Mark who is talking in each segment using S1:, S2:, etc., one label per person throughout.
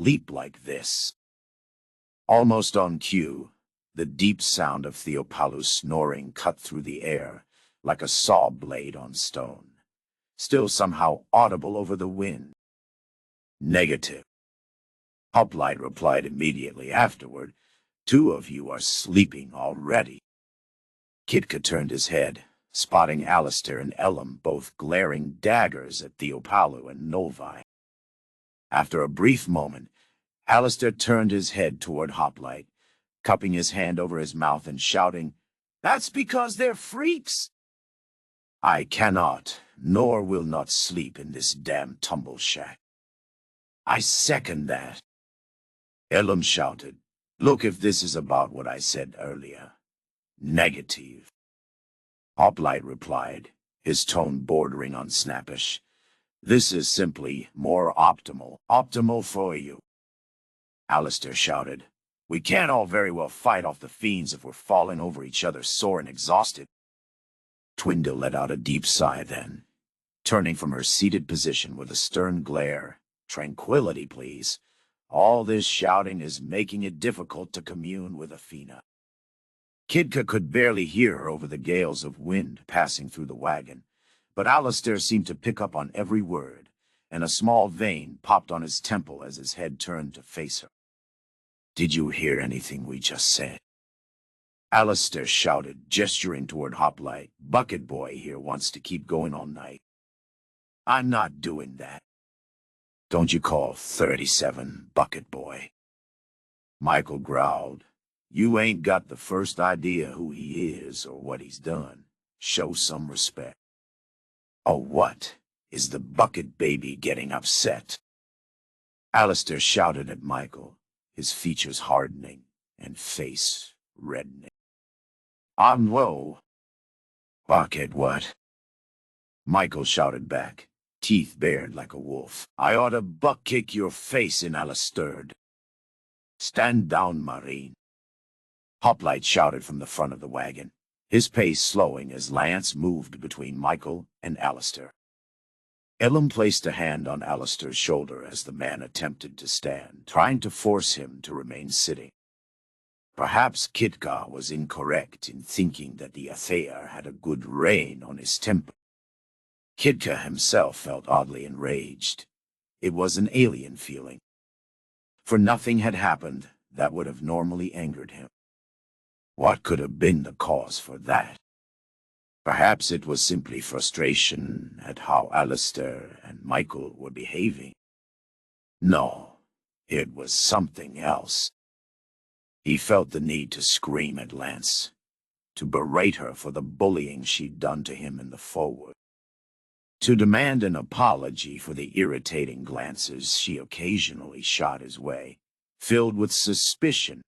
S1: leap like this. Almost on cue, the deep sound of Theopalu's snoring cut through the air like a saw blade on stone, still somehow audible over the wind. Negative. Hoplite replied immediately afterward. Two of you are sleeping already. Kitka turned his head, spotting Alistair and Elim both glaring daggers at Theopalu and Novi. After a brief moment, Alistair turned his head toward Hoplite, cupping his hand over his mouth and shouting, "That's because they're freaks! I cannot, nor will not sleep in this damn tumble shack." "I second that." Elim shouted, "Look if this is about what I said earlier." "Negative." Hoplite replied, his tone bordering on snappish. "This is simply more optimal for you." Alistair shouted, "We can't all very well fight off the fiends if we're falling over each other sore and exhausted." Twindle let out a deep sigh then, turning from her seated position with a stern glare. "Tranquility, please. All this shouting is making it difficult to commune with Athena." Kitka could barely hear her over the gales of wind passing through the wagon, but Alistair seemed to pick up on every word, and a small vein popped on his temple as his head turned to face her. "Did you hear anything we just said?" Alistair shouted, gesturing toward Hoplite. "Bucket Boy here wants to keep going all night." "I'm not doing that." "Don't you call 37 Bucket Boy." Michael growled, "You ain't got the first idea who he is or what he's done. Show some respect." "Oh, what? Is the bucket baby getting upset?" Alistair shouted at Michael, his features hardening and face reddening. "Whoa." "Bucket what?" Michael shouted back, teeth bared like a wolf. "I ought to butt-kick your face in, Alistair." "Stand down, Marine." Hoplite shouted from the front of the wagon, his pace slowing as Lance moved between Michael and Alistair. Elim placed a hand on Alistair's shoulder as the man attempted to stand, trying to force him to remain sitting. Perhaps Kitka was incorrect in thinking that the Athea had a good rein on his temper. Kitka himself felt oddly enraged. It was an alien feeling, for nothing had happened that would have normally angered him. What could have been the cause for that? Perhaps it was simply frustration at how Alistair and Michael were behaving. No, it was something else. He felt the need to scream at Lance, to berate her for the bullying she'd done to him in the forward, to demand an apology for the irritating glances she occasionally shot his way, filled with suspicion.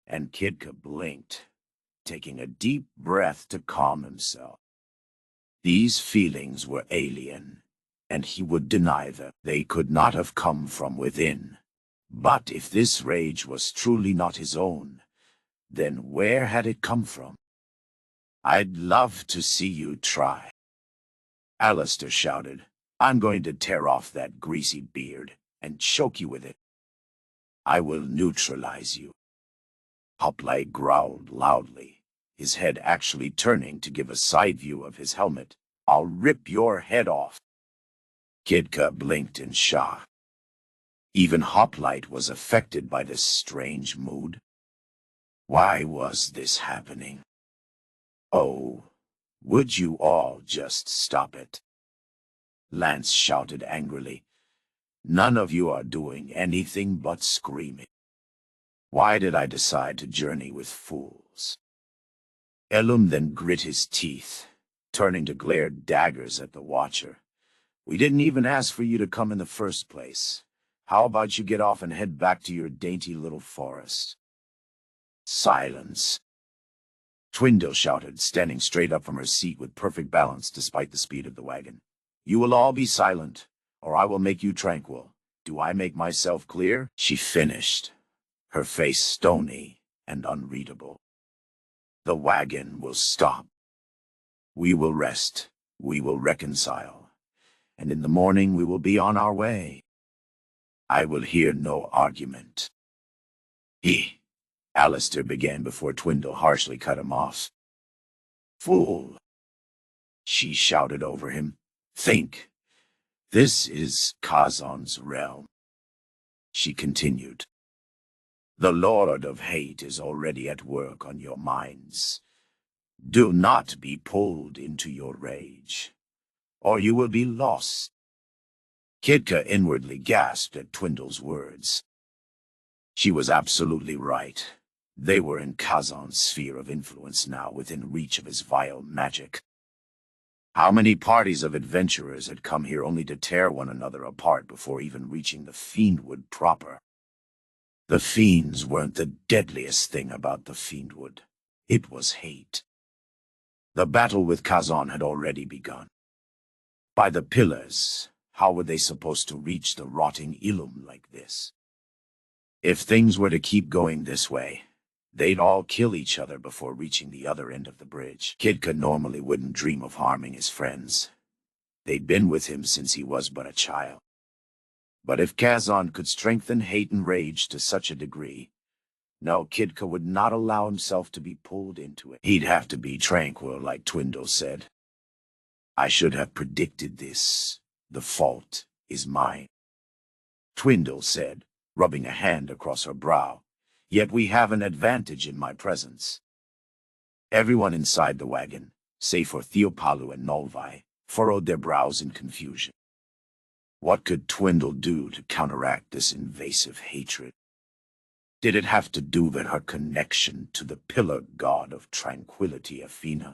S1: And Kitka blinked, taking a deep breath to calm himself. These feelings were alien, and he would deny them. They could not have come from within. But if this rage was truly not his own, then where had it come from? "I'd love to see you try." Alistair shouted, "I'm going to tear off that greasy beard and choke you with it. I will neutralize you." Hoplite growled loudly, his head actually turning to give a side view of his helmet. "I'll rip your head off." Kitka blinked in shock. Even Hoplite was affected by this strange mood. Why was this happening? "Oh, would you all just stop it?" Lance shouted angrily. "None of you are doing anything but screaming. Why did I decide to journey with fools?" Elim then grit his teeth, turning to glare daggers at the Watcher. "We didn't even ask for you to come in the first place. How about you get off and head back to your dainty little forest?" "Silence!" Twindle shouted, standing straight up from her seat with perfect balance despite the speed of the wagon. "You will all be silent, or I will make you tranquil. Do I make myself clear?" She finished, her face stony and unreadable. "The wagon will stop. We will rest, we will reconcile, and in the morning we will be on our way." I will hear no argument. Alistair began before Twindle harshly cut him off. Fool! She shouted over him. Think. This is Kazan's realm. She continued. The Lord of Hate is already at work on your minds. Do not be pulled into your rage, or you will be lost. Kitka inwardly gasped at Twindle's words. She was absolutely right. They were in Kazan's sphere of influence now, within reach of his vile magic. How many parties of adventurers had come here only to tear one another apart before even reaching the Fiendwood proper? The fiends weren't the deadliest thing about the Fiendwood. It was hate. The battle with Kazan had already begun. By the pillars, how were they supposed to reach the rotting Ilum like this? If things were to keep going this way, they'd all kill each other before reaching the other end of the bridge. Kitka normally wouldn't dream of harming his friends. They'd been with him since he was but a child. But if Kazan could strengthen hate and rage to such a degree, no, Kitka would not allow himself to be pulled into it. He'd have to be tranquil, like Twindle said. I should have predicted this. The fault is mine, Twindle said, rubbing a hand across her brow. Yet we have an advantage in my presence. Everyone inside the wagon, save for Theopalu and Nolvi, furrowed their brows in confusion. What could Twindle do to counteract this invasive hatred? Did it have to do with her connection to the pillar god of tranquility, Athena?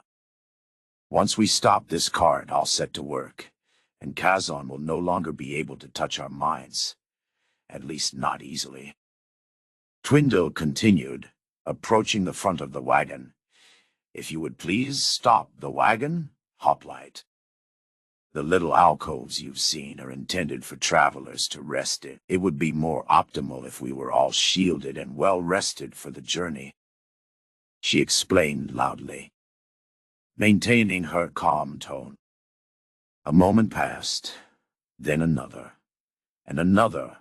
S1: Once we stop this cart, I'll set to work, and Kazan will no longer be able to touch our minds. At least not easily. Twindle continued, approaching the front of the wagon. If you would please stop the wagon, Hoplite. The little alcoves you've seen are intended for travelers to rest in. It would be more optimal if we were all shielded and well rested for the journey, she explained loudly, maintaining her calm tone. A moment passed, then another, and another,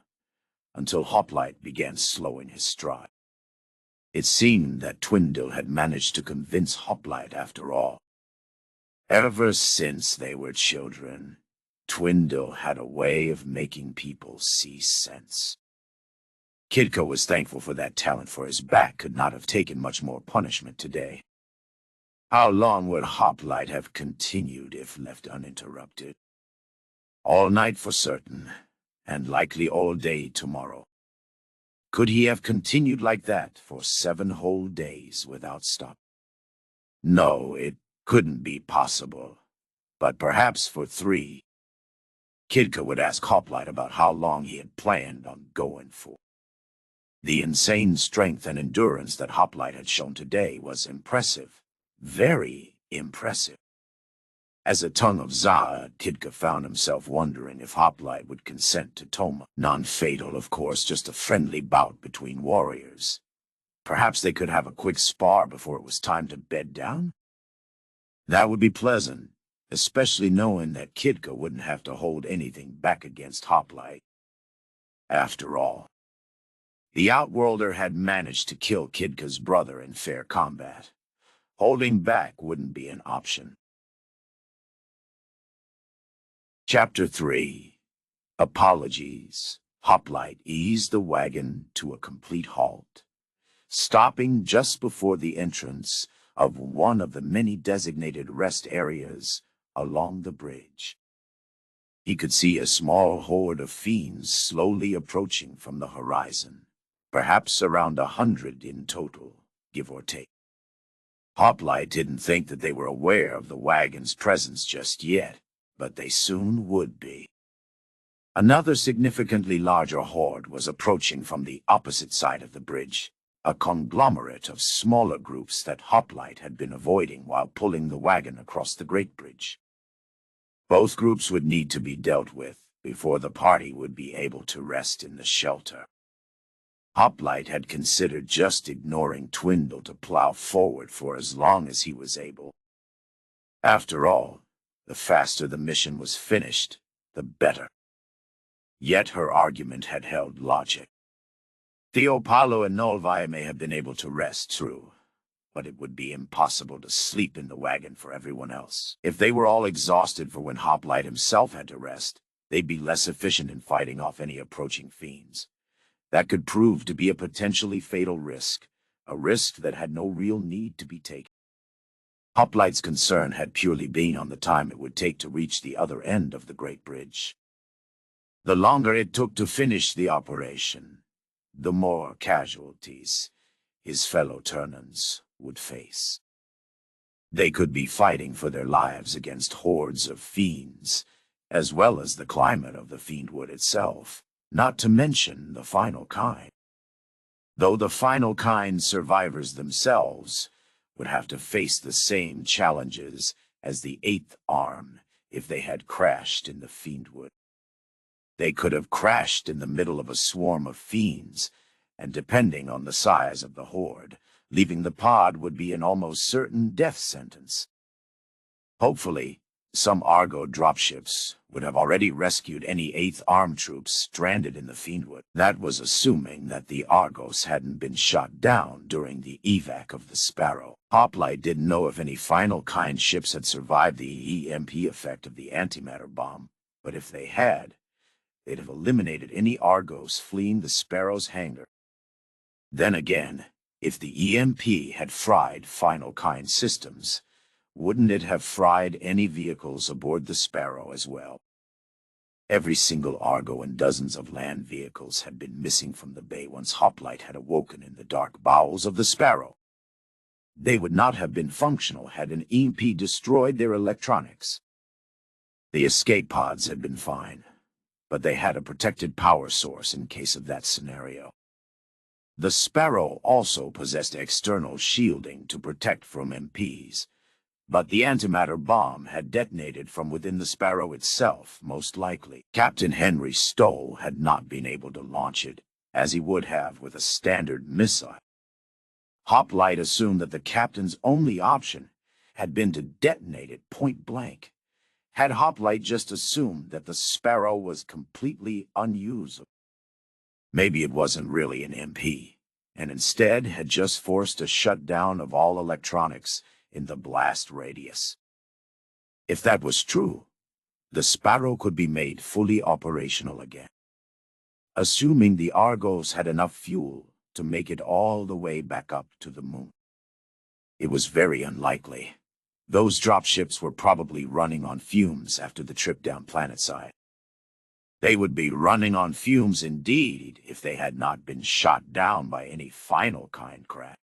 S1: until Hoplite began slowing his stride. It seemed that Twindle had managed to convince Hoplite after all. Ever since they were children, Twindle had a way of making people see sense. Kitka was thankful for that talent, for his back could not have taken much more punishment today. How long would Hoplite have continued if left uninterrupted? All night for certain, and likely all day tomorrow. Could he have continued like that for 7 whole days without stop? No, it couldn't be possible, but perhaps for 3. Kitka would ask Hoplite about how long he had planned on going for. The insane strength and endurance that Hoplite had shown today was impressive, very impressive. As a tongue of Za, Kitka found himself wondering if Hoplite would consent to Toma. Non-fatal, of course, just a friendly bout between warriors. Perhaps they could have a quick spar before it was time to bed down? That would be pleasant, especially knowing that Kitka wouldn't have to hold anything back against Hoplite. After all, the Outworlder had managed to kill Kitka's brother in fair combat. Holding back wouldn't be an option. Chapter 3. Apologies. Hoplite eased the wagon to a complete halt, stopping just before the entrance of one of the many designated rest areas along the bridge. He could see a small horde of fiends slowly approaching from the horizon, perhaps around 100 in total, give or take. Hoplite didn't think that they were aware of the wagon's presence just yet, but they soon would be. Another significantly larger horde was approaching from the opposite side of the bridge, a conglomerate of smaller groups that Hoplite had been avoiding while pulling the wagon across the Great Bridge. Both groups would need to be dealt with before the party would be able to rest in the shelter. Hoplite had considered just ignoring Twindle to plow forward for as long as he was able. After all, the faster the mission was finished, the better. Yet her argument had held logic. Theopalo and Nolvi may have been able to rest, true, but it would be impossible to sleep in the wagon for everyone else. If they were all exhausted for when Hoplite himself had to rest, they'd be less efficient in fighting off any approaching fiends. That could prove to be a potentially fatal risk, a risk that had no real need to be taken. Hoplite's concern had purely been on the time it would take to reach the other end of the Great Bridge. The longer it took to finish the operation, the more casualties his fellow Turnans would face. They could be fighting for their lives against hordes of fiends, as well as the climate of the Fiendwood itself, not to mention the Final Kind. Though the Final Kind survivors themselves would have to face the same challenges as the Eighth Arm if they had crashed in the Fiendwood. They could have crashed in the middle of a swarm of fiends, and depending on the size of the horde, leaving the pod would be an almost certain death sentence. Hopefully, some Argo dropships would have already rescued any Eighth Arm troops stranded in the Fiendwood. That was assuming that the Argos hadn't been shot down during the evac of the Sparrow. Hoplite didn't know if any Final Kind ships had survived the EMP effect of the antimatter bomb, but if they had, they'd have eliminated any Argos fleeing the Sparrow's hangar. Then again, if the EMP had fried Final Kind systems, wouldn't it have fried any vehicles aboard the Sparrow as well? Every single Argo and dozens of land vehicles had been missing from the bay once Hoplite had awoken in the dark bowels of the Sparrow. They would not have been functional had an EMP destroyed their electronics. The escape pods had been fine, but they had a protected power source in case of that scenario. The Sparrow also possessed external shielding to protect from MPs, but the antimatter bomb had detonated from within the Sparrow itself, most likely. Captain Henry Stoll had not been able to launch it, as he would have with a standard missile. Hoplite assumed that the captain's only option had been to detonate it point blank. Had Hoplite just assumed that the Sparrow was completely unusable? Maybe it wasn't really an MP, and instead had just forced a shutdown of all electronics in the blast radius. If that was true, the Sparrow could be made fully operational again. Assuming the Argos had enough fuel to make it all the way back up to the moon. It was very unlikely. Those dropships were probably running on fumes after the trip down planetside. They would be running on fumes indeed if they had not been shot down by any Final Kind crash.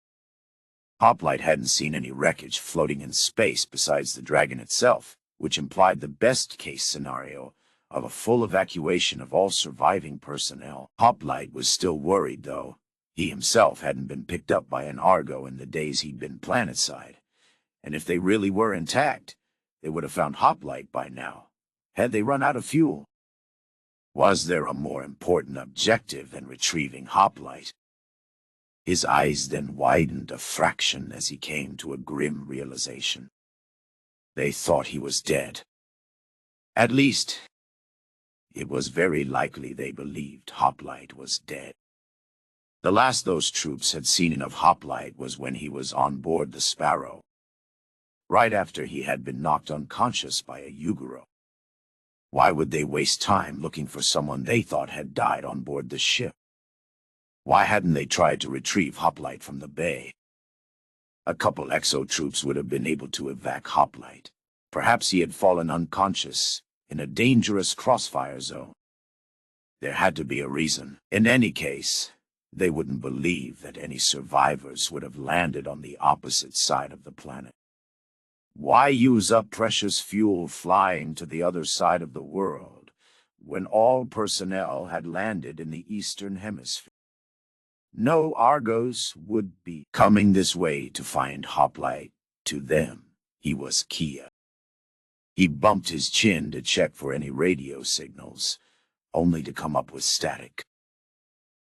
S1: Hoplite hadn't seen any wreckage floating in space besides the Dragon itself, which implied the best-case scenario of a full evacuation of all surviving personnel. Hoplite was still worried, though. He himself hadn't been picked up by an Argo in the days he'd been planetside, and if they really were intact, they would have found Hoplite by now. Had they run out of fuel? Was there a more important objective than retrieving Hoplite? His eyes then widened a fraction as he came to a grim realization. They thought he was dead. At least, it was very likely they believed Hoplite was dead. The last those troops had seen of Hoplite was when he was on board the Sparrow, right after he had been knocked unconscious by a Yugoro. Why would they waste time looking for someone they thought had died on board the ship? Why hadn't they tried to retrieve Hoplite from the bay? A couple exo troops would have been able to evac Hoplite. Perhaps he had fallen unconscious in a dangerous crossfire zone. There had to be a reason. In any case, they wouldn't believe that any survivors would have landed on the opposite side of the planet. Why use up precious fuel flying to the other side of the world when all personnel had landed in the Eastern Hemisphere? No Argos would be coming this way to find Hoplite. To them, he was Kia. He bumped his chin to check for any radio signals, only to come up with static.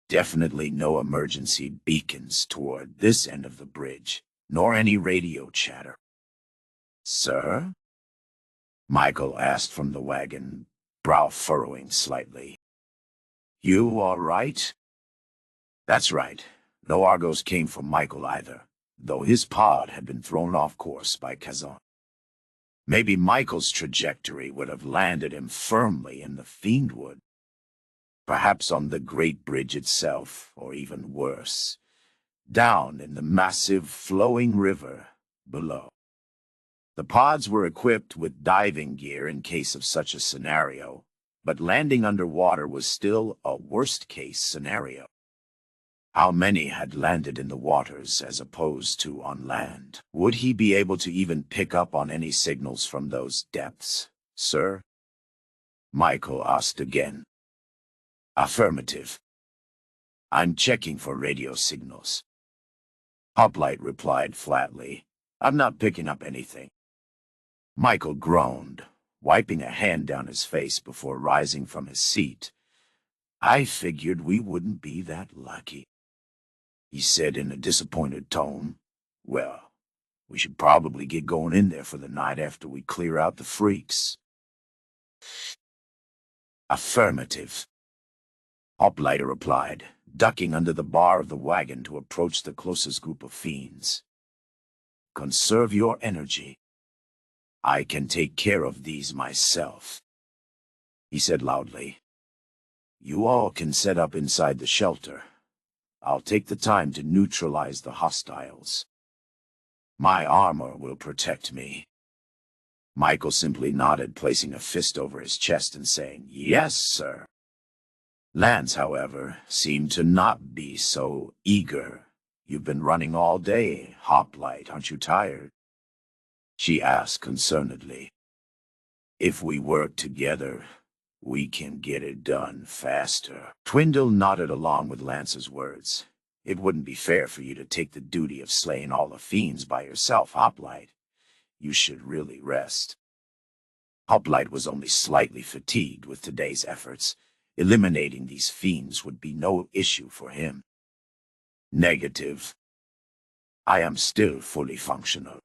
S1: Definitely no emergency beacons toward this end of the bridge, nor any radio chatter. "Sir?" Michael asked from the wagon, brow furrowing slightly. You all right? That's right. No Argos came from Michael either, though his pod had been thrown off course by Kazan. Maybe Michael's trajectory would have landed him firmly in the Fiendwood. Perhaps on the Great Bridge itself, or even worse, down in the massive flowing river below. The pods were equipped with diving gear in case of such a scenario, but landing underwater was still a worst-case scenario. How many had landed in the waters as opposed to on land? Would he be able to even pick up on any signals from those depths, sir? Michael asked again. Affirmative. I'm checking for radio signals. Hoplite replied flatly. I'm not picking up anything. Michael groaned, wiping a hand down his face before rising from his seat. I figured we wouldn't be that lucky, he said in a disappointed tone. Well, we should probably get going in there for the night after we clear out the freaks. Affirmative. Hopliter replied, ducking under the bar of the wagon to approach the closest group of fiends. Conserve your energy. I can take care of these myself, he said loudly. You all can set up inside the shelter. I'll take the time to neutralize the hostiles. My armor will protect me. Michael simply nodded, placing a fist over his chest and saying, Yes, sir. Lance, however, seemed to not be so eager. You've been running all day, Hoplite, aren't you tired? She asked concernedly. If we work together, we can get it done faster. Twindle nodded along with Lance's words. It wouldn't be fair for you to take the duty of slaying all the fiends by yourself, Hoplite. You should really rest. Hoplite was only slightly fatigued with today's efforts. Eliminating these fiends would be no issue for him. Negative. I am still fully functional.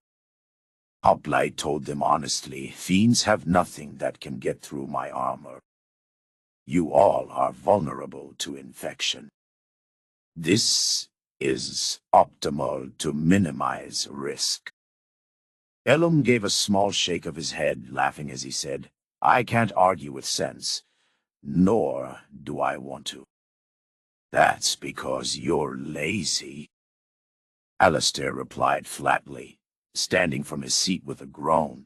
S1: Hoplite told them honestly, fiends have nothing that can get through my armor. You all are vulnerable to infection. This is optimal to minimize risk. Elum gave a small shake of his head, laughing as he said, I can't argue with sense, nor do I want to. That's because you're lazy, Alistair replied flatly, standing from his seat with a groan.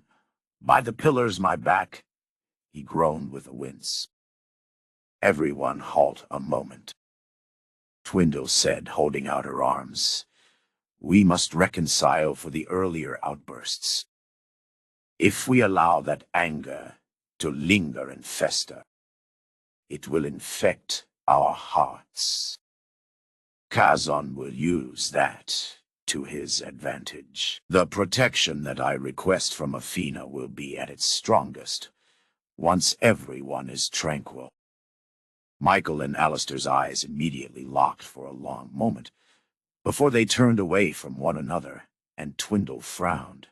S1: By the pillars, my back, he groaned with a wince. Everyone halt a moment, Twindle said, holding out her arms. We must reconcile for the earlier outbursts. If we allow that anger to linger and fester, it will infect our hearts. Kazan will use that to his advantage. The protection that I request from Athena will be at its strongest once everyone is tranquil. Michael and Alistair's eyes immediately locked for a long moment, before they turned away from one another, and Twindle frowned.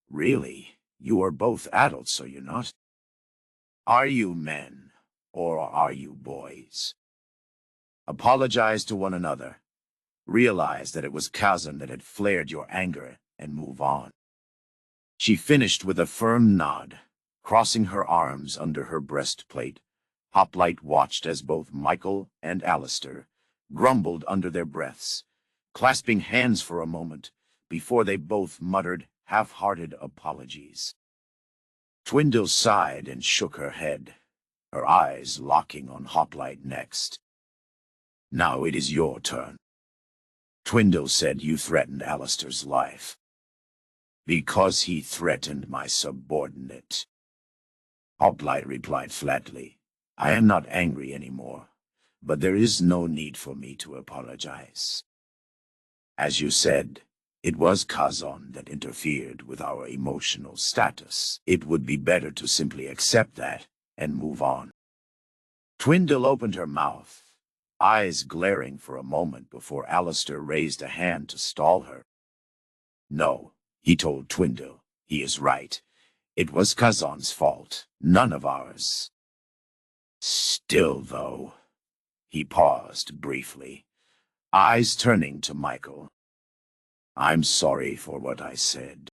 S1: Really, you are both adults, are you not? Are you men, or are you boys? Apologize to one another. Realize that it was Kazan that had flared your anger, and move on. She finished with a firm nod, crossing her arms under her breastplate. Hoplite watched as both Michael and Alistair grumbled under their breaths, clasping hands for a moment before they both muttered half-hearted apologies. Twindle sighed and shook her head, her eyes locking on Hoplite next. Now it is your turn. Twindle said you threatened Alistair's life. Because he threatened my subordinate. Hoplite replied flatly. I am not angry anymore, but there is no need for me to apologize. As you said, it was Kazan that interfered with our emotional status. It would be better to simply accept that and move on. Twindle opened her mouth, eyes glaring for a moment before Alistair raised a hand to stall her. No, he told Twindle. He is right. It was Kazan's fault, none of ours. Still, though, He paused briefly, eyes turning to Michael. I'm sorry for what I said.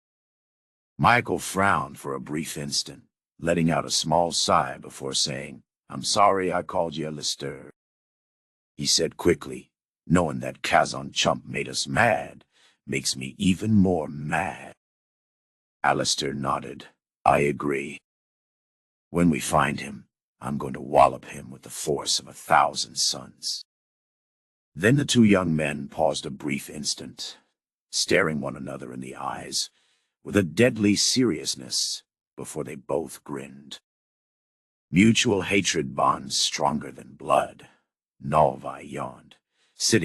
S1: Michael frowned for a brief instant, letting out a small sigh before saying, I'm sorry I called you Alistair. He said quickly, knowing that Kazan Chump made us mad, makes me even more mad. Alistair nodded. I agree. When we find him, I'm going to wallop him with the force of 1,000 suns. Then the two young men paused a brief instant, staring one another in the eyes, with a deadly seriousness, before they both grinned. Mutual hatred bonds stronger than blood. Nalvai yawned, sitting